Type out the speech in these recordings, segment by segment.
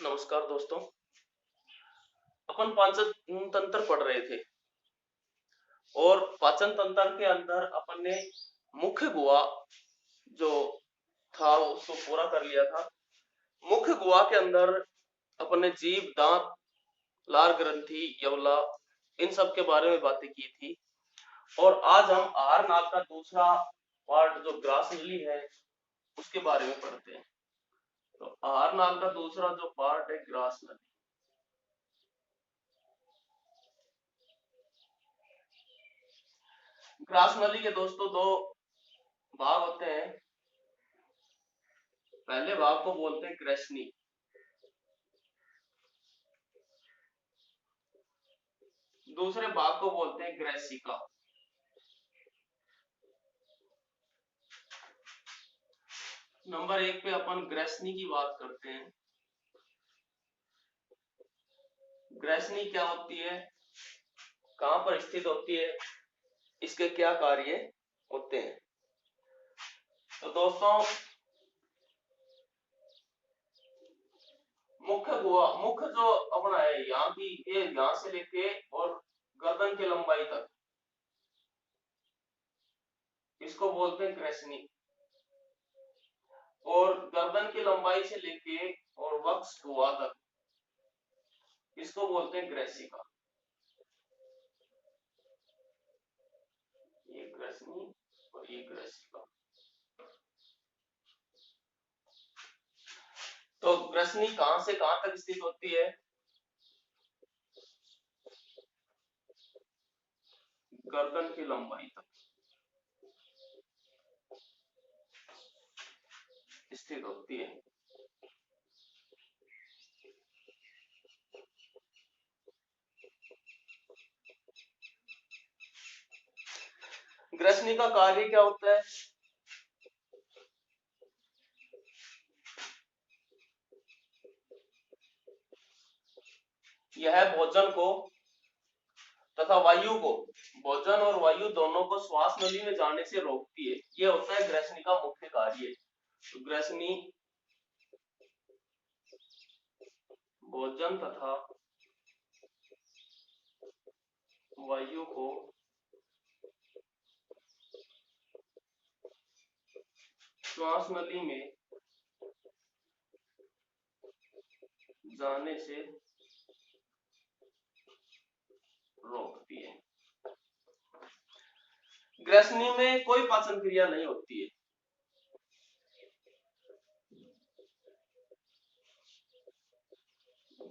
नमस्कार दोस्तों। अपन पाचन तंत्र पढ़ रहे थे और पाचन तंत्र के अंदर अपन ने मुख्य गुहा जो था उसको पूरा कर लिया था। मुख्य गुहा के अंदर अपन ने जीभ, दांत, लार ग्रंथि, यवला इन सब के बारे में बातें की थी। और आज हम आहार नाल का दूसरा पार्ट जो ग्रास नली है उसके बारे में पढ़ते हैं। तो आहार नाल का दूसरा जो पार्ट है ग्रास नली। ग्रास नली के दोस्तों दो भाग होते हैं। पहले भाग को बोलते हैं ग्रसनी, दूसरे भाग को बोलते हैं ग्रैसिका। नंबर एक पे अपन ग्रसनी की बात करते हैं। ग्रसनी क्या होती है, कहां पर स्थित होती है, इसके क्या कार्य होते हैं। तो दोस्तों मुख्य जो अपना है यहाँ की, ये यहाँ से लेके और गर्दन की लंबाई तक, इसको बोलते हैं ग्रसनी। और गर्दन की लंबाई से लेके और वक्ष गुहा तक, इसको बोलते हैं ग्रैसिका। ये ग्रसनी और ये ग्रैसिका। तो ग्रसनी कहां से कहां तक स्थित होती है, गर्दन की लंबाई तक स्थित होती है। ग्रसनी का कार्य क्या होता है, यह भोजन को तथा वायु को, भोजन और वायु दोनों को श्वास नली में जाने से रोकती है। यह होता है ग्रसनी का मुख्य कार्य। तो ग्रसनी भोजन तथा वायु को श्वास नली में जाने से रोकती है। ग्रसनी में कोई पाचन क्रिया नहीं होती है।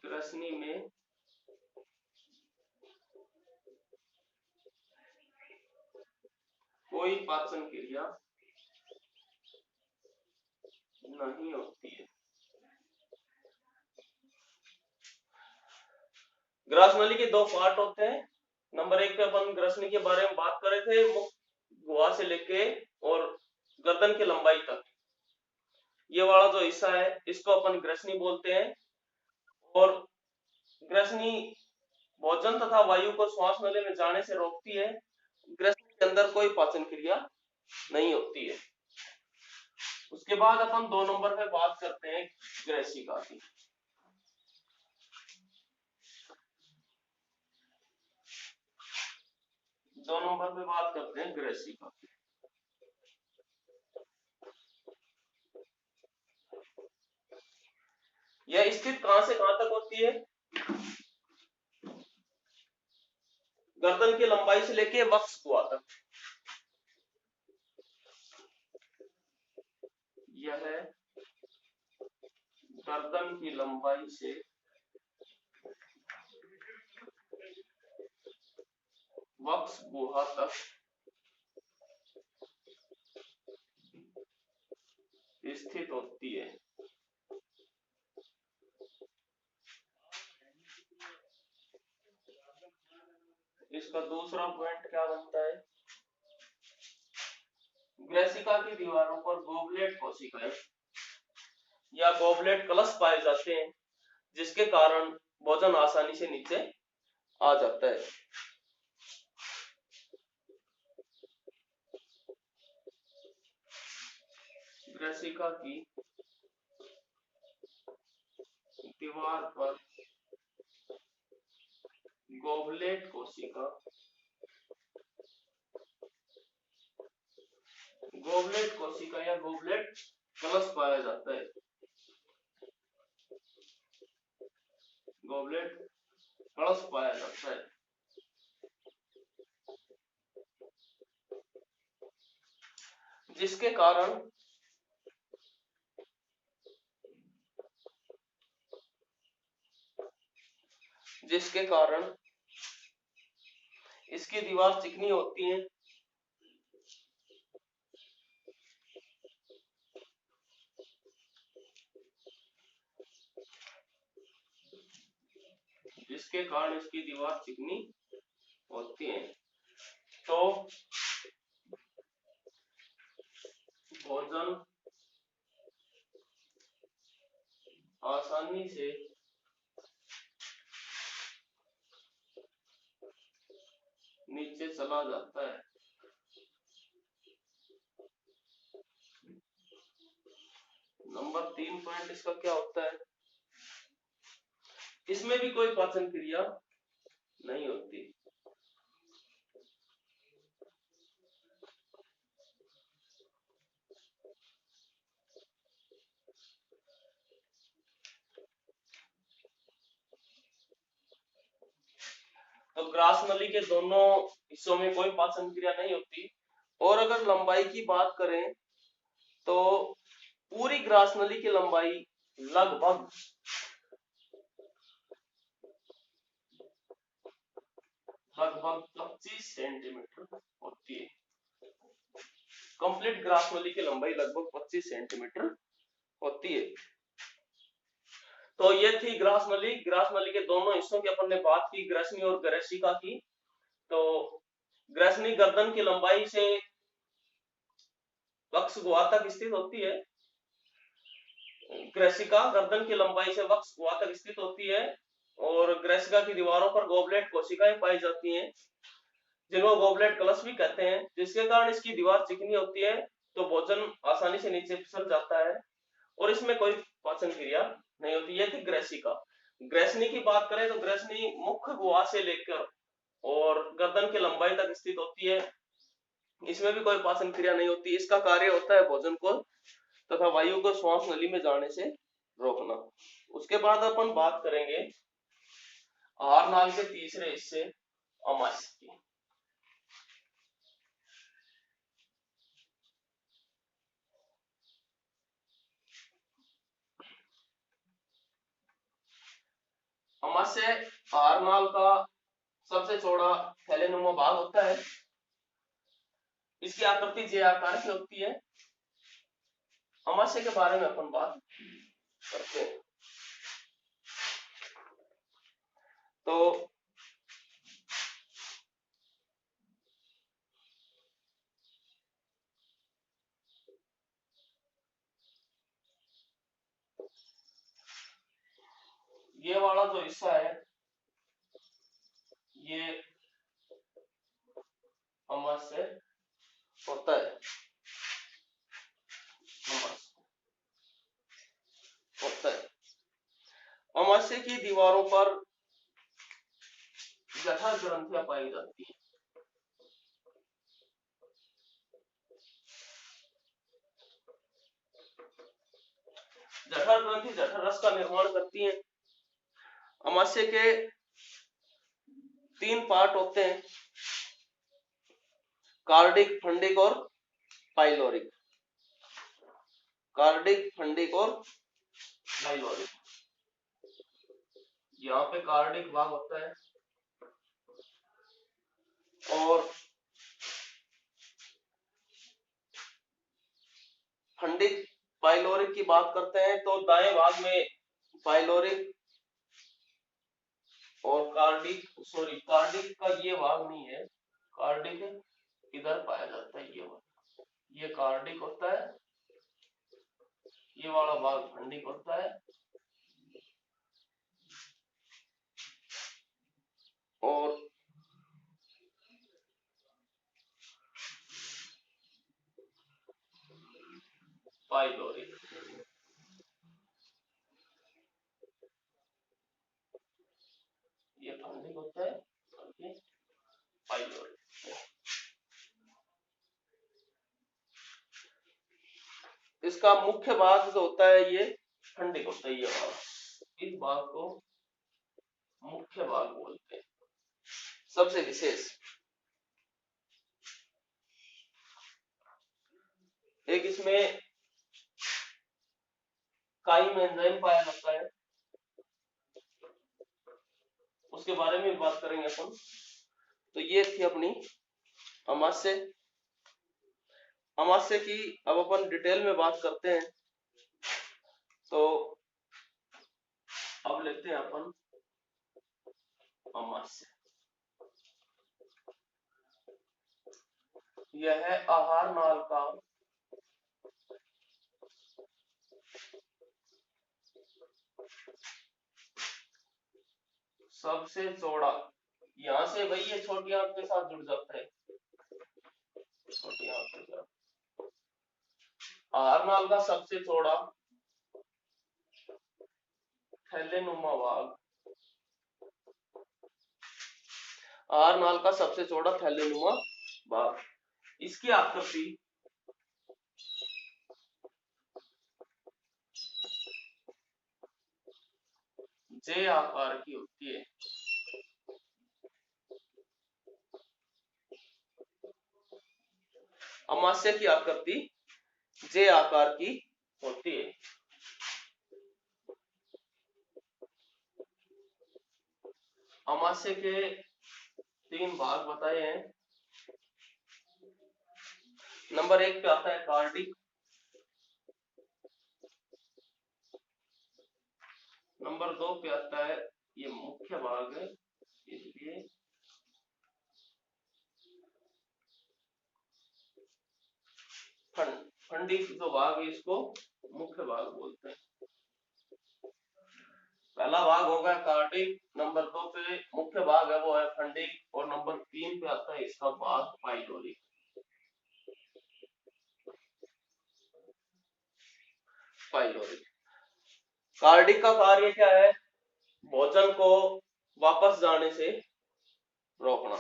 ग्रसनी में कोई पाचन क्रिया नहीं होती है। ग्रास नली के दो पार्ट होते हैं। नंबर एक पे अपन ग्रसनी के बारे में बात कर रहे थे, मुख्य गुहा से लेके और गर्दन की लंबाई तक, ये वाला जो हिस्सा है इसको अपन ग्रसनी बोलते हैं। और ग्रसनी भोजन तथा वायु को श्वास नली में जाने से रोकती है। ग्रसनी के अंदर कोई पाचन क्रिया नहीं होती है। उसके बाद अपन 2 नंबर पे बात करते हैं ग्रैसिका की। दो नंबर पे बात करते हैं ग्रैसिका की। यह स्थित कहां से कहां तक होती है, गर्दन की लंबाई से लेके वक्ष गुहा तक। यह गर्दन की लंबाई से वक्ष गुहा तक स्थित होती है। इसका दूसरा पॉइंट क्या बनता है, ग्रैसिका की दीवारों पर गोबलेट कोशिकाएं या गोबलेट कलश पाए जाते हैं, जिसके कारण भोजन आसानी से नीचे आ जाता है। ग्रैसिका की दीवार पर गोबलेट कोशिका, गोबलेट कोशिका या गोबलेट कलश पाया जाता है, गोबलेट कलश पाया जाता है, जिसके कारण इसकी दीवार चिकनी होती है, जिसके कारण इसकी दीवार चिकनी होती है। तो भोजन आसानी से नीचे चला जाता है। नंबर 3 पॉइंट इसका क्या होता है, इसमें भी कोई पाचन क्रिया नहीं होती। तो ग्रास नली के दोनों हिस्सों में कोई पाचन क्रिया नहीं होती। और अगर लंबाई की बात करें तो पूरी ग्रास नली की लंबाई लगभग 25 सेंटीमीटर होती है। कंप्लीट ग्रास नली की लंबाई लगभग 25 सेंटीमीटर होती है। तो ये थी ग्रास नली। ग्रास नली के दोनों हिस्सों की अपन ने बात की, ग्रसनी और ग्रेसिका की। तो ग्रसनी गर्दन की लंबाई से वक्ष गुहा तक स्थित होती है, ग्रेसिका गर्दन की लंबाई से वक्ष गुहा तक स्थित होती है, और ग्रेसिका की दीवारों पर गोबलेट कोशिकाएं पाई जाती हैं, जिनको गोबलेट कलश भी कहते हैं, जिसके कारण इसकी दीवार चिकनी होती है, तो भोजन आसानी से नीचे फिसल जाता है, और इसमें कोई पाचन क्रिया नहीं होती। ये थी ग्रेसिका। ग्रेसनी की बात करें तो ग्रेसनी मुख्य गुहा से लेकर और गर्दन की लंबाई तक स्थित होती है, इसमें भी कोई पाचन क्रिया नहीं होती। इसका कार्य होता है भोजन को तथा वायु को श्वास नली में जाने से रोकना। उसके बाद अपन बात करेंगे आहार नाल के तीसरे हिस्से अमाशय की। अमाशय आहार नाल का सबसे चौड़ा थैलेनुमा भाग होता है। इसकी आकृति जे आकार की होती है। अमाशय के बारे में अपन बात करते हैं। तो ये वाला जो हिस्सा है ये अमाशय होता है, अमाशय की दीवारों पर जठर ग्रंथियां पाई जाती है। जठर ग्रंथि जठर रस का निर्माण करती है। अमाशय के 3 पार्ट होते हैं, कार्डिक, फंडिक और पाइलोरिक। कार्डिक, फंडिक और पाइलोरिक। यहाँ पे कार्डिक भाग होता है, और फंडिक पाइलोरिक की बात करते हैं तो दाएं भाग में पाइलोरिक और कार्डिक का ये भाग नहीं है, कार्डिक इधर पाया जाता है। ये कार्डिक होता है, ये वाला भाग फंडिक होता है, और पाइलोरिक। कार्डिक होता है और ये पाइलोरिक। इसका मुख्य भाग जो होता है ये फंडिक होता है, ये भाग, इस भाग को मुख्य भाग बोलते हैं। सबसे विशेष एक इसमें काइम एंजाइम पाया जाता है, उसके बारे में बात करेंगे अपन। तो ये थी अपनी अमाशय। अमाशय की अब अपन डिटेल में बात करते हैं। तो अब लेते हैं अपन अमाशय। यह है आहार नाल का सबसे चौड़ा, यहां से भाई ये छोटी आंत के साथ जुड़ जाता है, छोटी आंत के साथ। आहार नाल का सबसे चौड़ा थैलेनुमा भाग, आहार नाल का सबसे चौड़ा थैलेनुमा भाग, इसकी आकृति जे आकार की होती है। अमाशय की आकृति जे आकार की होती है। अमाशय के 3 भाग बताए हैं। नंबर 1 पे आता है कार्डिक, नंबर 2 पे आता है ये मुख्य भाग है, इसलिए फंडिक जो भाग है इसको मुख्य भाग बोलते हैं। पहला भाग होगा कार्डिक, नंबर 2 पे मुख्य भाग है वो है फंडिक, और नंबर 3 पे आता है इसका भाग पाइलोरिक। पाइलोरिक कार्डिक का कार्य क्या है? भोजन को वापस जाने से रोकना।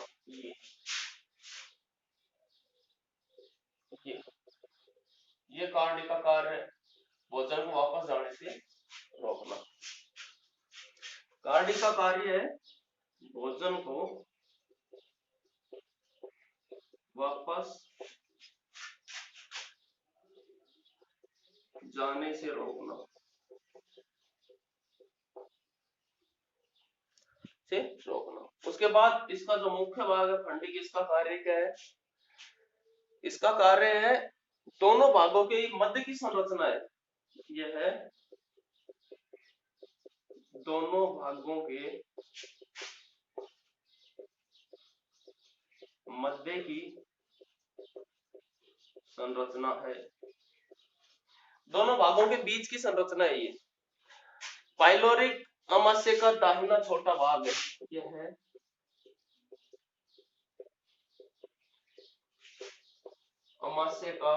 ये कार्डिक का कार्य है, भोजन को वापस जाने से रोकना। कार्डिक का कार्य है भोजन को वापस जाने से रोकना, से रोकना। उसके बाद इसका जो मुख्य भाग है फंडिक, इसका कार्य क्या है? इसका कार्य है दोनों भागों के मध्य की संरचना है। यह है दोनों भागों के मध्य की संरचना है, दोनों भागों के बीच की संरचना है ये। पाइलोरिक अमाशय का दाहिना छोटा भाग है, यह है अमाशय का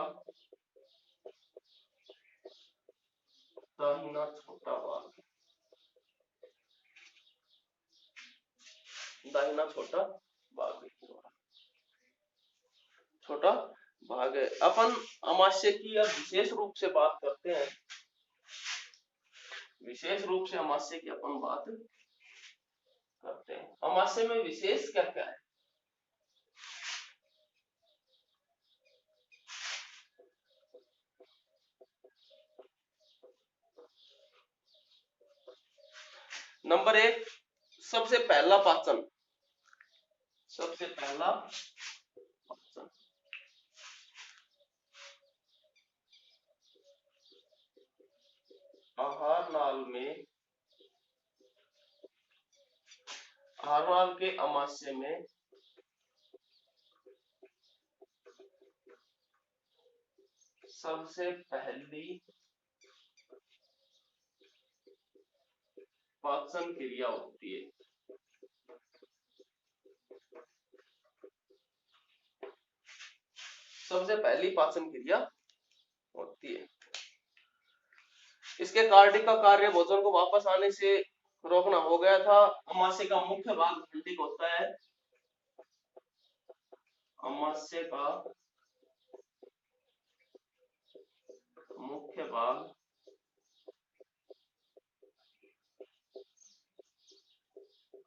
दाहिना छोटा भाग, दाहिना छोटा भाग, छोटा भाग है। अपन अमाशय की अब विशेष रूप से बात करते हैं। विशेष रूप से अमाशय की अपन बात करते हैं। अमाशय में विशेष क्या क्या है? नंबर 1 सबसे पहला पाचन, सबसे पहला पाचन। आहार नाल में, आहार नाल के अमाशय में सबसे पहली पाचन क्रिया होती है। सबसे पहली पाचन क्रिया होती है। इसके कार्डिक का कार्य भोजन को वापस आने से रोकना हो गया था। अमाशय का मुख्य भाग अंडिक होता है। अमाशय का मुख्य भाग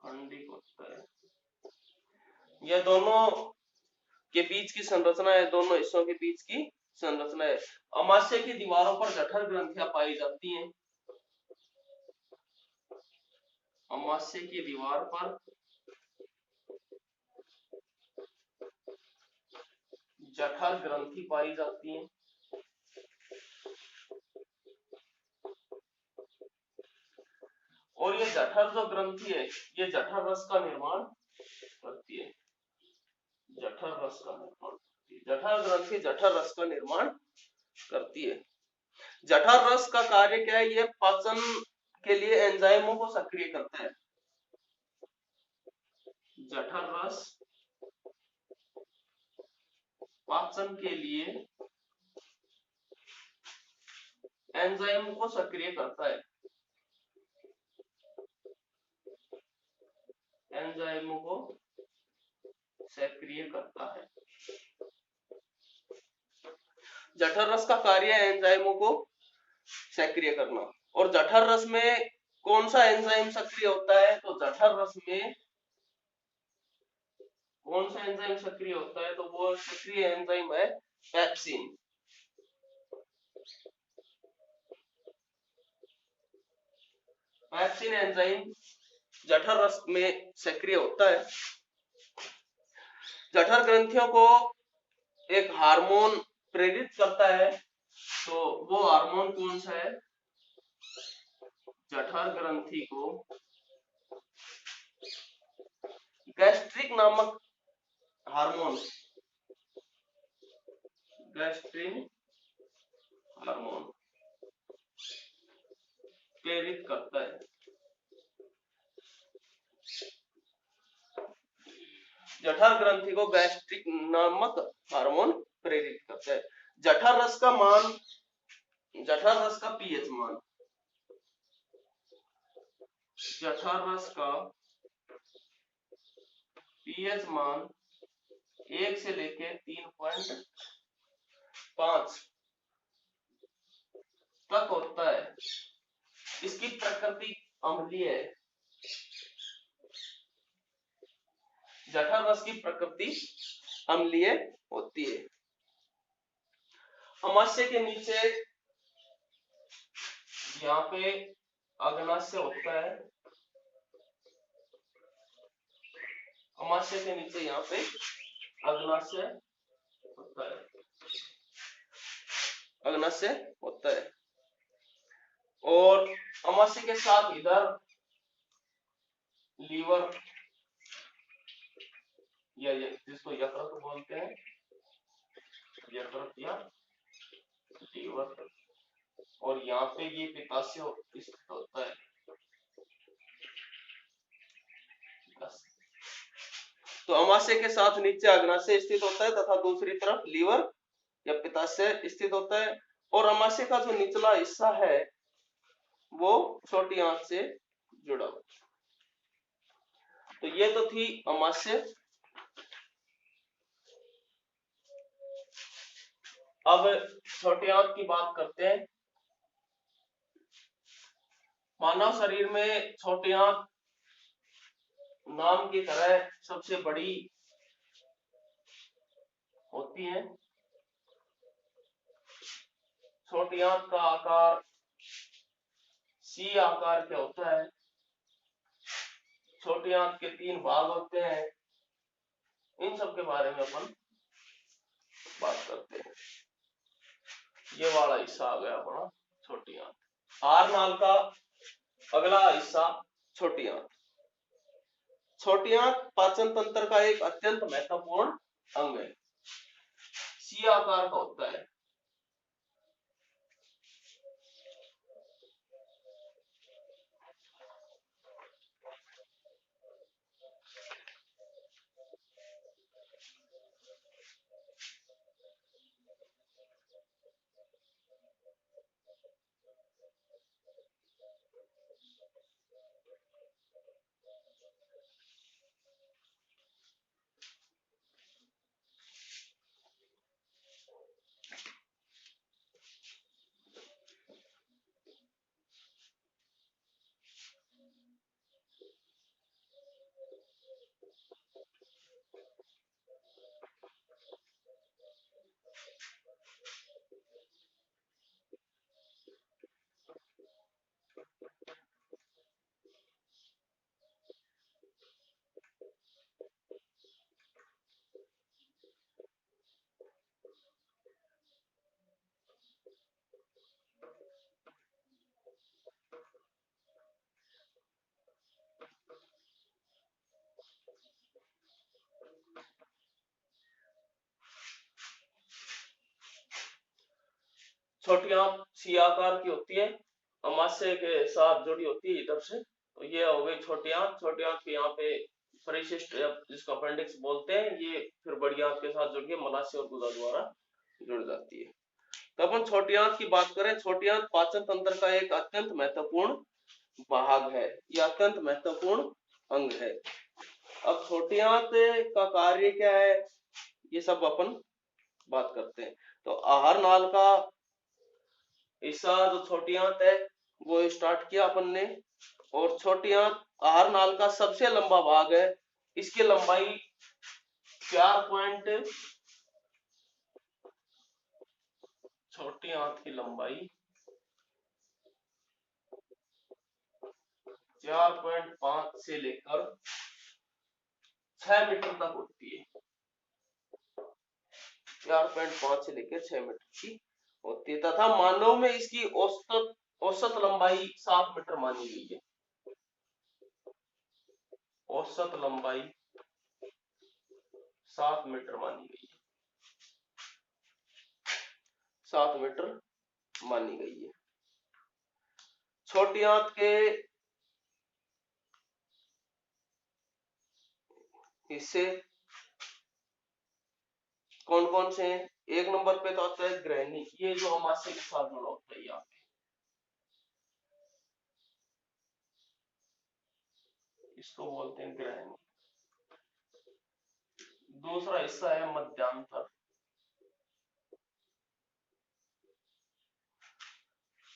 अंडिक होता है। यह दोनों के बीच की संरचना है, दोनों हिस्सों के बीच की संरचना है। अमाशय की दीवारों पर जठर ग्रंथियां पाई जाती हैं। अमाशय की दीवार पर जठर ग्रंथि पाई जाती है। और ये जठर जो ग्रंथि है, ये जठर रस का निर्माण करती है। जठर रस का निर्माण करती है। जठर ग्रंथि जठर रस का निर्माण करती है। जठर रस का कार्य क्या है? ये पाचन के लिए एंजाइमों को सक्रिय करता है। जठर रस पाचन के लिए एंजाइम को सक्रिय करता है। एंजाइमों को सक्रिय करता है। जठर रस का कार्य है एंजाइमों को सक्रिय करना। और जठर रस में कौन सा एंजाइम सक्रिय होता है? तो जठर रस में कौन सा एंजाइम सक्रिय होता है? तो वो सक्रिय एंजाइम है पेप्सिन। पेप्सिन एंजाइम जठर रस में सक्रिय होता है। जठर ग्रंथियों को एक हार्मोन प्रेरित करता है। तो वो हार्मोन कौन सा है? जठर ग्रंथि को गैस्ट्रिक नामक हार्मोन, गैस्ट्रिन हार्मोन प्रेरित करता है। जठर ग्रंथि को गैस्ट्रिक नामक हार्मोन प्रेरित करता है। जठर रस का मान, जठर रस का पीएच मान, जठर रस का पीएच मान 1 से लेके 3.5 तक होता है। इसकी प्रकृति अम्लीय है। जठर रस की प्रकृति अम्लीय होती है। अमाशय के नीचे यहाँ पे अग्नाशय होता है। अमाशय के नीचे यहाँ पे अग्नाशय होता है। अग्नाशय होता है। और अमाशय के साथ इधर लीवर या जिसको यकृत बोलते हैं, यकृत या लीवर। और यहाँ पे ये पित्ताशय स्थित होता है। तो अमाशय के साथ नीचे अग्नाशय स्थित होता है तथा दूसरी तरफ लीवर या पित्ताशय स्थित होता है। और अमाशय का जो निचला हिस्सा है वो छोटी आंत से जुड़ा हुआ। तो ये तो थी अमाशय। अब छोटी आंत की बात करते हैं। मानव शरीर में छोटी आंत नाम की तरह सबसे बड़ी होती है। छोटी आंत का आकार सी आकार का होता है। छोटी आंत के 3 भाग होते हैं। इन सब के बारे में अपन बात करते हैं। ये वाला हिस्सा आ गया अपना छोटी आंत। आर नाल का अगला हिस्सा छोटी आंत। छोटी आंत पाचन तंत्र का एक अत्यंत महत्वपूर्ण अंग है। सी आकार का होता है। छोटी आंत सी आकार की होती है, अमाशय के साथ जुड़ी होती है इधर से। तो ये हो गई छोटी आंत। छोटी आंत के यहाँ पे परिशिष्ट जिसको अपेंडिक्स बोलते हैं, ये फिर बड़ी आंत के साथ जुड़ के मलाशय और गुदा द्वारा जुड़ जाती है। तो अपन छोटी आंत की बात करें, छोटी आंत पाचन तंत्र का एक अत्यंत महत्वपूर्ण भाग है, यह अत्यंत महत्वपूर्ण अंग है। अब छोटी आंत का कार्य क्या है, ये सब अपन बात करते हैं। तो आहार नाल का हिस्सा जो छोटी आंत है वो स्टार्ट किया अपन ने, और छोटी आंत आहार नाल का सबसे लंबा भाग है। इसकी लंबाई 4 छोटी आंत की लंबाई 4.5 से लेकर 6 मीटर तक होती है। 4.5 से लेकर 6 मीटर की होती है, तथा मानव में इसकी औसत लंबाई 7 मीटर मानी गई है। औसत लंबाई 7 मीटर मानी गई है, 7 मीटर मानी गई है। छोटी आंत के हिस्से कौन कौन से हैं? एक नंबर पे तो आता है ग्रहणी, ये जो अमाशय के साथ जुड़ा होता है यहाँ पे, इसको बोलते हैं ग्रहणी। दूसरा हिस्सा है मध्यांतर।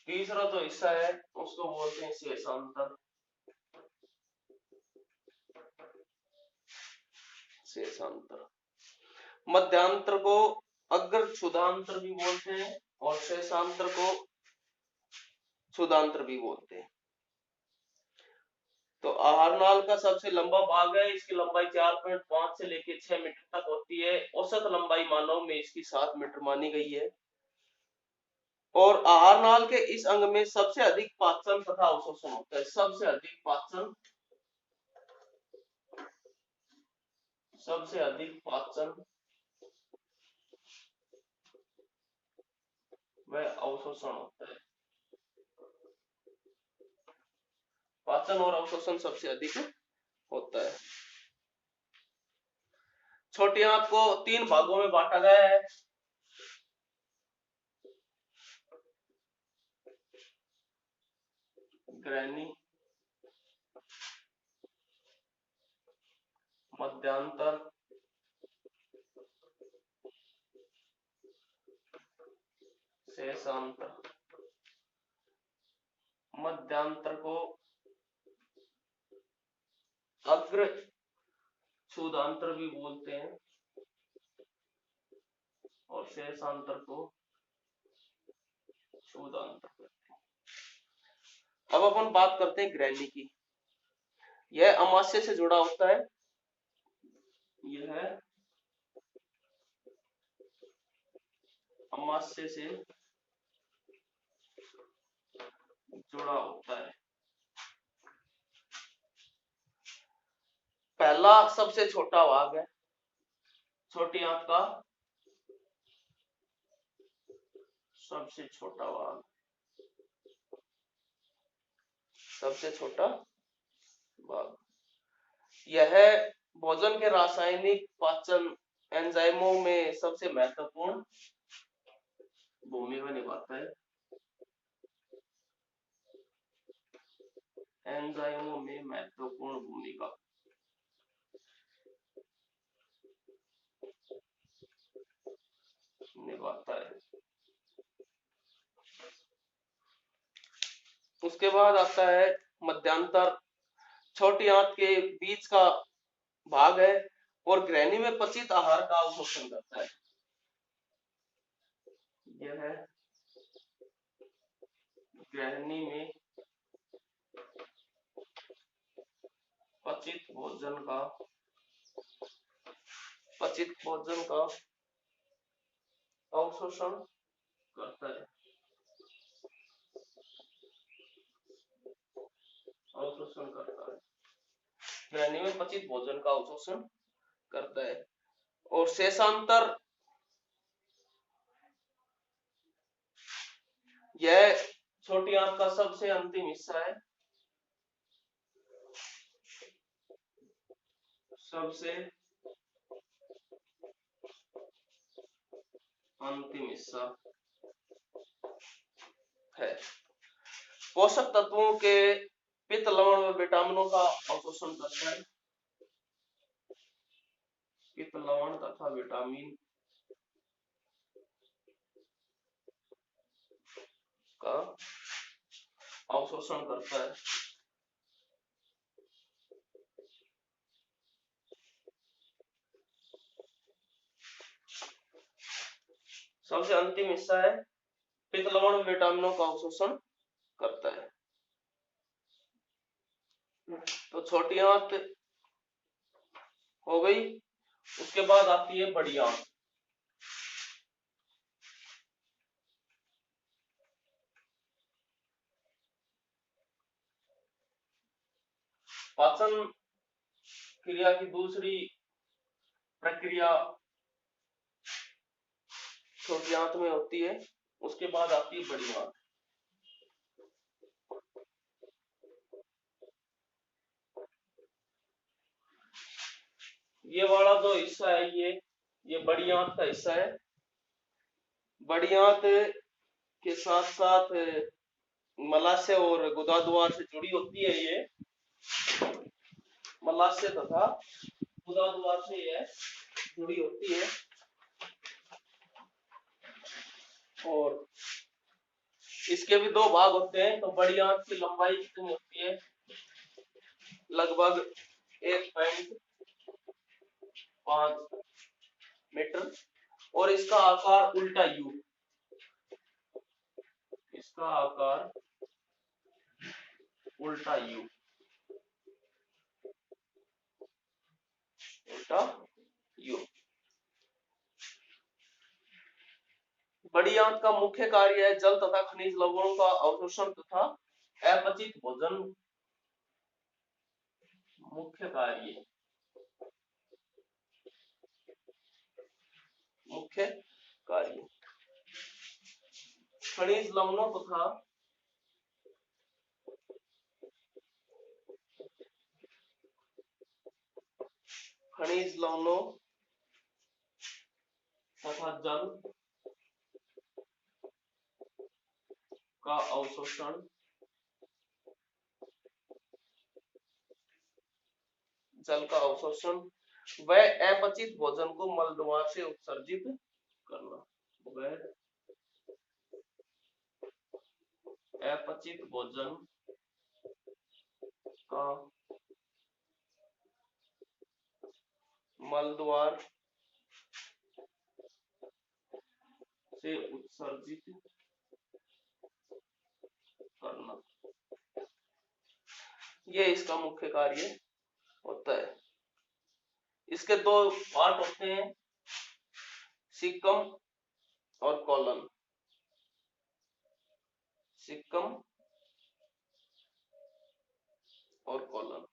तीसरा जो हिस्सा है उसको बोलते हैं शेषांतर। शेषांतर। मध्यांतर को अग्र क्षुधांतर भी बोलते हैं और शेषांतर को क्षुधांतर भी बोलते हैं। तो आहार नाल का सबसे लंबा भाग है, इसकी लंबाई 4.5 से लेकर 6 मीटर तक होती है। औसत लंबाई मानव में इसकी 7 मीटर मानी गई है। और आहार नाल के इस अंग में सबसे अधिक पाचन तथा अवशोषण होता है। सबसे अधिक पाचन व अवशोषण होता है। पाचन और अवशोषण सबसे अधिक होता है। छोटी आंत को 3 भागों में बांटा गया है। ग्रहणी, मध्यांतर, शेषांतर। मध्यांतर को अग्र क्षुधांतर भी बोलते हैं और शेषांतर को क्षुधांतर कहते हैं। अब अपन बात करते हैं ग्रहणी की। यह अमाशय से जुड़ा होता है। यह अमाशय से जुड़ा होता है। पहला सबसे छोटा भाग है छोटी आंत का, सबसे छोटा भाग, सबसे छोटा भाग। यह भोजन के रासायनिक पाचन एंजाइमों में सबसे महत्वपूर्ण भूमिका निभाता है। एंजाइमों में महत्वपूर्ण भूमिका निभाता है। उसके बाद आता है मध्यांतर। छोटी आंत के बीच का भाग है और ग्रहणी में पचित आहार का अवशोषण करता है। यह है ग्रहणी में पचित भोजन का अवशोषण करता है। अवशोषण करता है, ग्रहणी में पचित भोजन का अवशोषण करता है। और शेषांतर यह छोटी आंत का सबसे अंतिम हिस्सा है, सबसे अंतिम हिस्सा है। पोषक तत्वों के पित्त, लवण व विटामिनों का अवशोषण करता है। पित्त, लवण तथा विटामिन का अवशोषण करता है। सबसे अंतिम हिस्सा है, पित्त, लवण, विटामिनों का अवशोषण करता है। तो छोटी आंत हो गई, उसके बाद आती है बड़ी आंत। पाचन क्रिया की दूसरी प्रक्रिया छोटी आंत में होती है, उसके बाद आती है बड़ी आंत। ये वाला जो हिस्सा है ये बड़ी आंत का हिस्सा है। बड़ी आंत के साथ साथ मलाशय और गुदाद्वार से जुड़ी होती है। ये मलाशय तथा गुदाद्वार से यह जुड़ी होती है और इसके भी दो भाग होते हैं। तो बड़ी आंत की लंबाई कितनी होती है? लगभग 1.5 मीटर और इसका आकार उल्टा यू, इसका आकार उल्टा यू, उल्टा यू। बड़ी आंत का मुख्य कार्य है जल तथा खनिज लवणों का अवशोषण तथा अपचित भोजन। मुख्य कार्य, मुख्य कार्य खनिज लवणों तथा खनिज लवणों तथा जल का अवशोषण, जल का अवशोषण व अपचित भोजन को मलद्वार से उत्सर्जित करना। वह अपचित भोजन का मलद्वार से उत्सर्जित करना, ये इसका मुख्य कार्य होता है। इसके दो पार्ट होते हैं, सिक्कम और कॉलन। सिक्कम और कॉलन।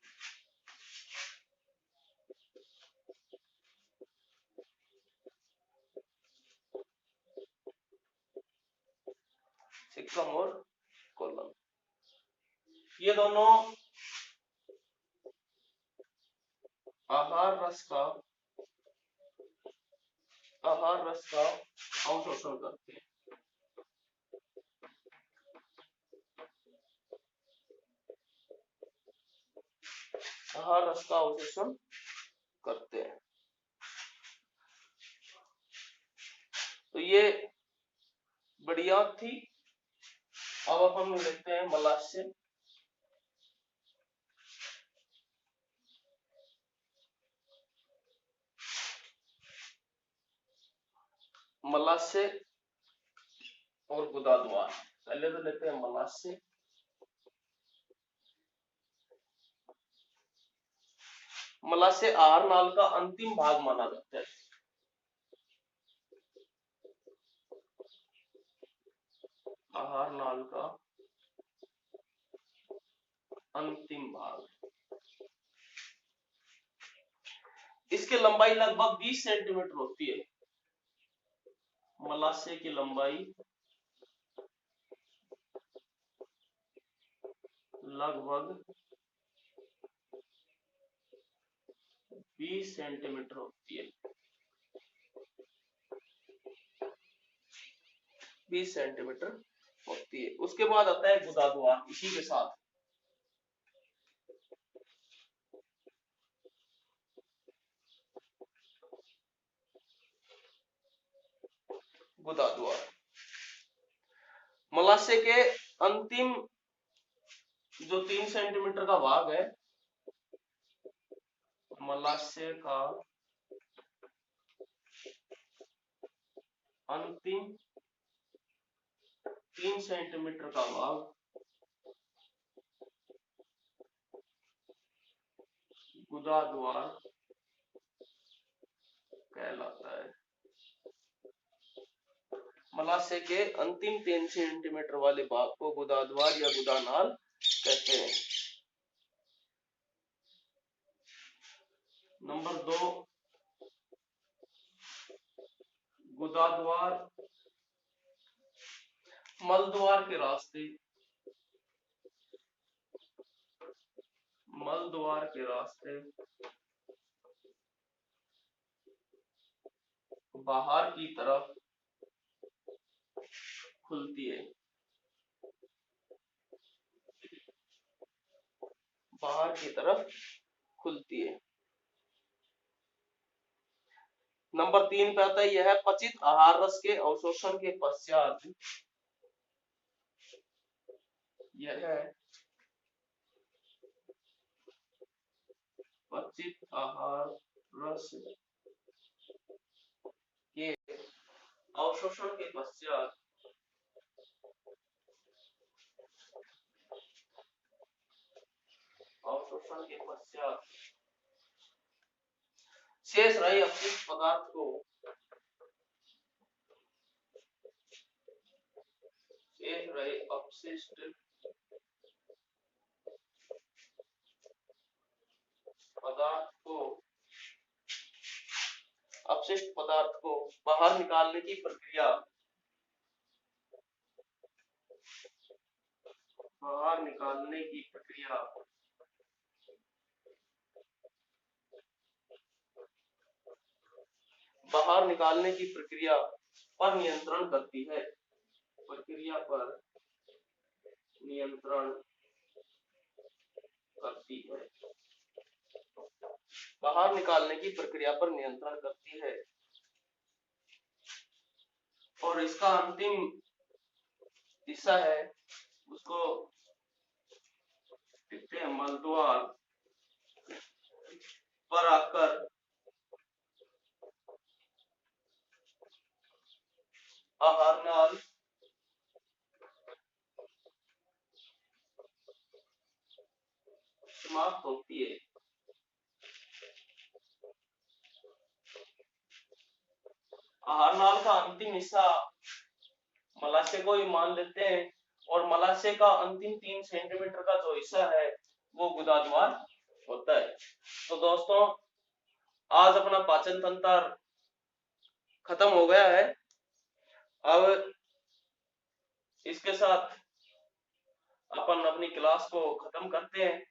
सिक्कम और कॉलन, ये दोनों आहार रस का अवशोषण करते हैं। आहार रस का अवशोषण करते हैं। तो ये बड़ी आंत थी। अब अपन देखते हैं मलाशय। मलाशय और गुदाद्वार। पहले तो लेते हैं मलाशय। मलाशय आहार नाल का अंतिम भाग माना जाता है। आहार नाल का अंतिम भाग, इसकी लंबाई लगभग 20 सेंटीमीटर होती है। मलाशय की लंबाई लगभग 20 सेंटीमीटर होती है। 20 सेंटीमीटर होती है। उसके बाद आता है गुदाद्वार इसी के साथ। गुदाद्वार मलाशय के अंतिम जो 3 सेंटीमीटर का भाग है, मलाशय का अंतिम 3 सेंटीमीटर का भाग गुदाद्वार कहलाता है। मलाशय के अंतिम 3 सेंटीमीटर वाले भाग को गुदाद्वार या गुदानाल कहते हैं। नंबर 2, गुदाद्वार मलद्वार के रास्ते, मलद्वार के रास्ते बाहर की तरफ खुलती है, बाहर की तरफ खुलती है। नंबर 3 पे आता है यह पचित आहार रस के अवशोषण के पश्चात, यह पचित आहार रस के अवशोषण के पश्चात शेष रहे अपशिष्ट पदार्थ को अपशिष्ट पदार्थ को बाहर निकालने की प्रक्रिया, बाहर निकालने की प्रक्रिया बाहर निकालने की प्रक्रिया पर नियंत्रण करती है, प्रक्रिया पर नियंत्रण करती है, बाहर निकालने की प्रक्रिया पर नियंत्रण करती है। और इसका अंतिम हिस्सा है उसको कहते हैं मलद्वार पर आकर आहार नाल समाप्त होती है। आहार नाल का अंतिम हिस्सा मलाशय को ही मान लेते हैं और मलाशय का अंतिम 3 सेंटीमीटर का जो हिस्सा है वो गुदाद्वार होता है। तो दोस्तों आज अपना पाचन तंत्र खत्म हो गया है। अब इसके साथ अपन अपनी क्लास को खत्म करते हैं।